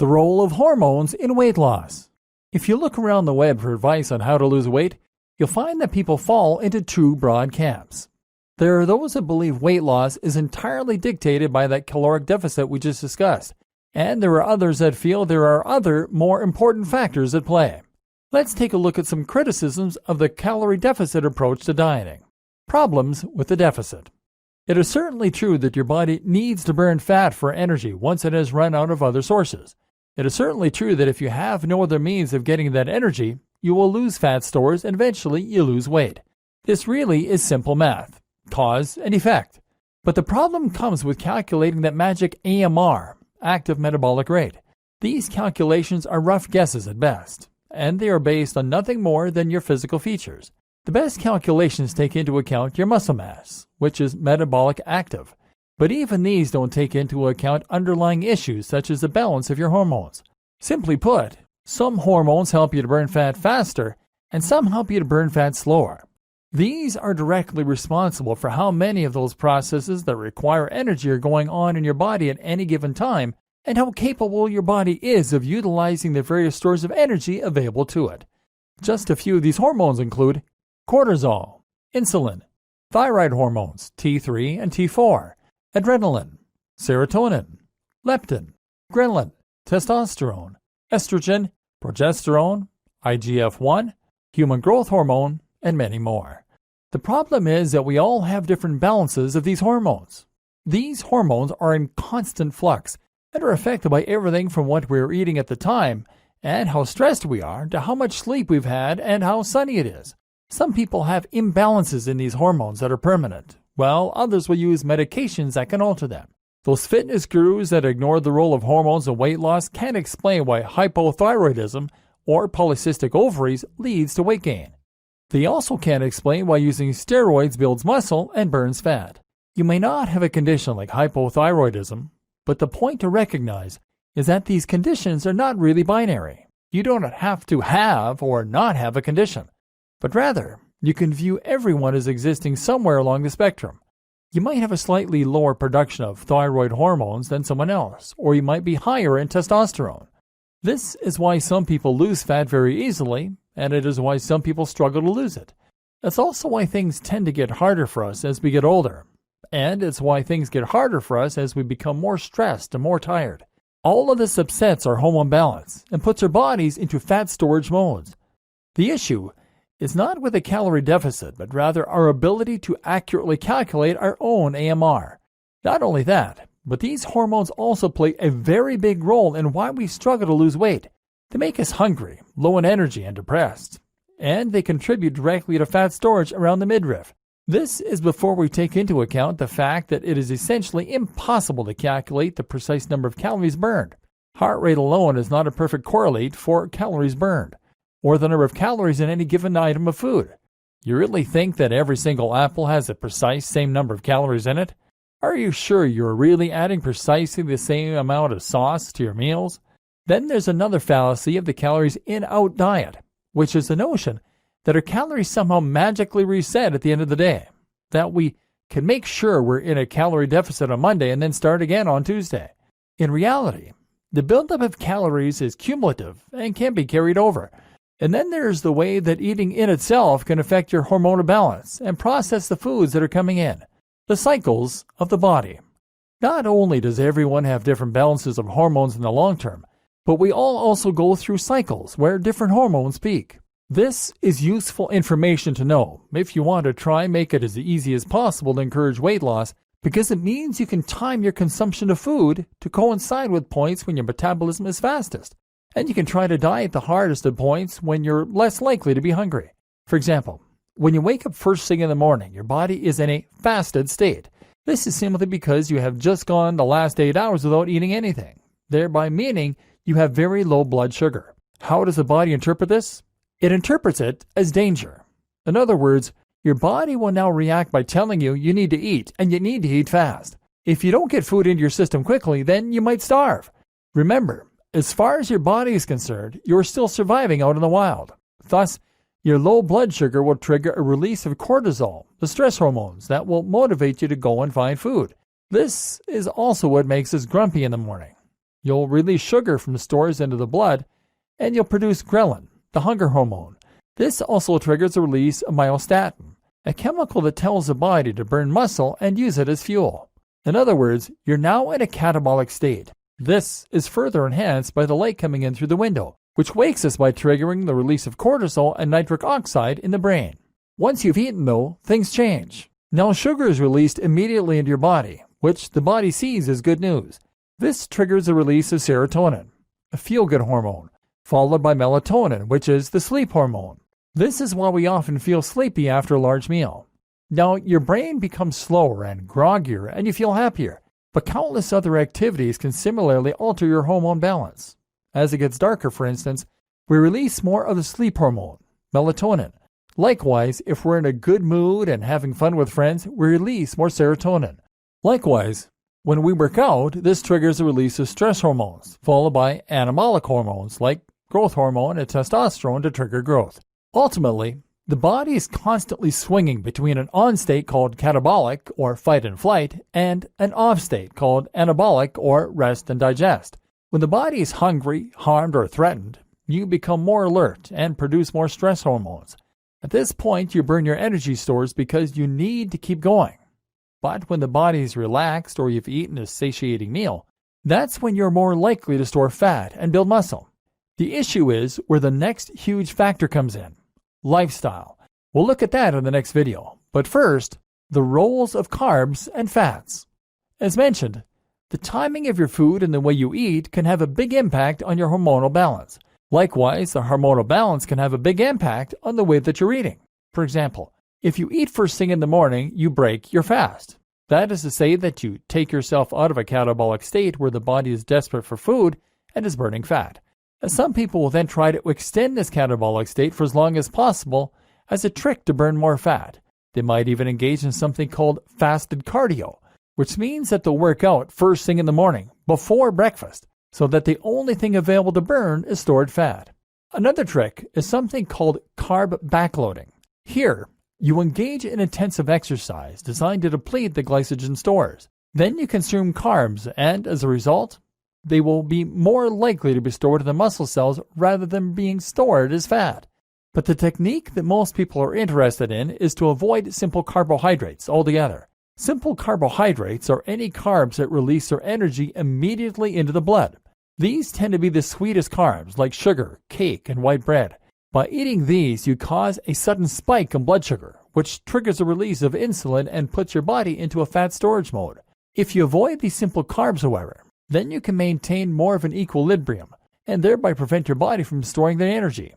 The role of hormones in weight loss. If you look around the web for advice on how to lose weight, you'll find that people fall into two broad camps. There are those that believe weight loss is entirely dictated by that caloric deficit we just discussed, and there are others that feel there are other, more important factors at play. Let's take a look at some criticisms of the calorie deficit approach to dieting. Problems with the deficit. It is certainly true that your body needs to burn fat for energy once it has run out of other sources. It is certainly true that if you have no other means of getting that energy, you will lose fat stores and eventually you lose weight. This really is simple math, cause and effect. But the problem comes with calculating that magic AMR, active metabolic rate. These calculations are rough guesses at best, and they are based on nothing more than your physical features. The best calculations take into account your muscle mass, which is metabolic active. But even these don't take into account underlying issues such as the balance of your hormones. Simply put, some hormones help you to burn fat faster, and some help you to burn fat slower. These are directly responsible for how many of those processes that require energy are going on in your body at any given time, and how capable your body is of utilizing the various stores of energy available to it. Just a few of these hormones include cortisol, insulin, thyroid hormones, T3 and T4, adrenaline, serotonin, leptin, ghrelin, testosterone, estrogen, progesterone, IGF-1, human growth hormone, and many more. The problem is that we all have different balances of these hormones. These hormones are in constant flux and are affected by everything from what we're eating at the time and how stressed we are to how much sleep we've had and how sunny it is. Some people have imbalances in these hormones that are permanent, while others will use medications that can alter them. Those fitness gurus that ignore the role of hormones in weight loss can't explain why hypothyroidism or polycystic ovaries leads to weight gain. They also can't explain why using steroids builds muscle and burns fat. You may not have a condition like hypothyroidism, but the point to recognize is that these conditions are not really binary. You don't have to have or not have a condition, but rather, you can view everyone as existing somewhere along the spectrum. You might have a slightly lower production of thyroid hormones than someone else, or you might be higher in testosterone. This is why some people lose fat very easily, and it is why some people struggle to lose it. That's also why things tend to get harder for us as we get older, and it's why things get harder for us as we become more stressed and more tired. All of this upsets our hormone balance and puts our bodies into fat storage modes. The issue is not with a calorie deficit, but rather our ability to accurately calculate our own AMR. Not only that, but these hormones also play a very big role in why we struggle to lose weight. They make us hungry, low in energy, and depressed. And they contribute directly to fat storage around the midriff. This is before we take into account the fact that it is essentially impossible to calculate the precise number of calories burned. Heart rate alone is not a perfect correlate for calories burned, or the number of calories in any given item of food. You really think that every single apple has the precise same number of calories in it? Are you sure you're really adding precisely the same amount of sauce to your meals? Then there's another fallacy of the calories in-out diet, which is the notion that our calories somehow magically reset at the end of the day, that we can make sure we're in a calorie deficit on Monday and then start again on Tuesday. In reality, the buildup of calories is cumulative and can be carried over. And then there's the way that eating in itself can affect your hormonal balance and process the foods that are coming in. The cycles of the body. Not only does everyone have different balances of hormones in the long term, but we all also go through cycles where different hormones peak. This is useful information to know if you want to try and make it as easy as possible to encourage weight loss, because it means you can time your consumption of food to coincide with points when your metabolism is fastest. And you can try to diet the hardest at points when you're less likely to be hungry. For example, when you wake up first thing in the morning, your body is in a fasted state. This is simply because you have just gone the last 8 hours without eating anything, thereby meaning you have very low blood sugar. How does the body interpret this? It interprets it as danger. In other words, your body will now react by telling you need to eat, and you need to eat fast. If you don't get food into your system quickly, then you might starve. Remember, as far as your body is concerned, you're still surviving out in the wild. Thus, your low blood sugar will trigger a release of cortisol, the stress hormones that will motivate you to go and find food. This is also what makes us grumpy in the morning. You'll release sugar from stores into the blood, and you'll produce ghrelin, the hunger hormone. This also triggers the release of myostatin, a chemical that tells the body to burn muscle and use it as fuel. In other words, you're now in a catabolic state. This is further enhanced by the light coming in through the window, which wakes us by triggering the release of cortisol and nitric oxide in the brain. Once you've eaten, though, things change. Now sugar is released immediately into your body, which the body sees as good news. This triggers the release of serotonin, a feel-good hormone, followed by melatonin, which is the sleep hormone. This is why we often feel sleepy after a large meal. Now, your brain becomes slower and groggier, and you feel happier, but countless other activities can similarly alter your hormone balance. As it gets darker, for instance, we release more of the sleep hormone, melatonin. Likewise, if we're in a good mood and having fun with friends, we release more serotonin. Likewise, when we work out, this triggers the release of stress hormones, followed by anabolic hormones like growth hormone and testosterone to trigger growth. Ultimately, the body is constantly swinging between an on state called catabolic, or fight and flight, and an off state called anabolic, or rest and digest. When the body is hungry, harmed, or threatened, you become more alert and produce more stress hormones. At this point, you burn your energy stores because you need to keep going. But when the body is relaxed or you've eaten a satiating meal, that's when you're more likely to store fat and build muscle. The issue is where the next huge factor comes in: lifestyle. We'll look at that in the next video. But first, the roles of carbs and fats. As mentioned, the timing of your food and the way you eat can have a big impact on your hormonal balance. Likewise, the hormonal balance can have a big impact on the way that you're eating. For example, if you eat first thing in the morning, you break your fast. That is to say that you take yourself out of a catabolic state where the body is desperate for food and is burning fat. And some people will then try to extend this catabolic state for as long as possible as a trick to burn more fat. They might even engage in something called fasted cardio, which means that they'll work out first thing in the morning, before breakfast, so that the only thing available to burn is stored fat. Another trick is something called carb backloading. Here, you engage in intensive exercise designed to deplete the glycogen stores. Then you consume carbs, and as a result, they will be more likely to be stored in the muscle cells rather than being stored as fat. But the technique that most people are interested in is to avoid simple carbohydrates altogether. Simple carbohydrates are any carbs that release their energy immediately into the blood. These tend to be the sweetest carbs like sugar, cake, and white bread. By eating these, you cause a sudden spike in blood sugar, which triggers the release of insulin and puts your body into a fat storage mode. If you avoid these simple carbs, however, then you can maintain more of an equilibrium and thereby prevent your body from storing the energy.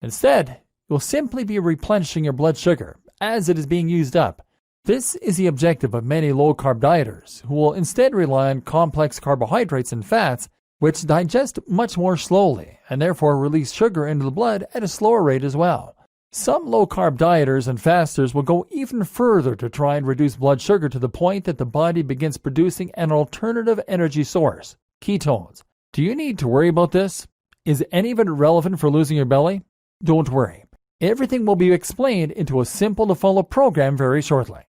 Instead, you'll simply be replenishing your blood sugar as it is being used up. This is the objective of many low-carb dieters, who will instead rely on complex carbohydrates and fats, which digest much more slowly and therefore release sugar into the blood at a slower rate as well. Some low-carb dieters and fasters will go even further to try and reduce blood sugar to the point that the body begins producing an alternative energy source, ketones. Do you need to worry about this? Is any of it relevant for losing your belly? Don't worry. Everything will be explained into a simple-to-follow program very shortly.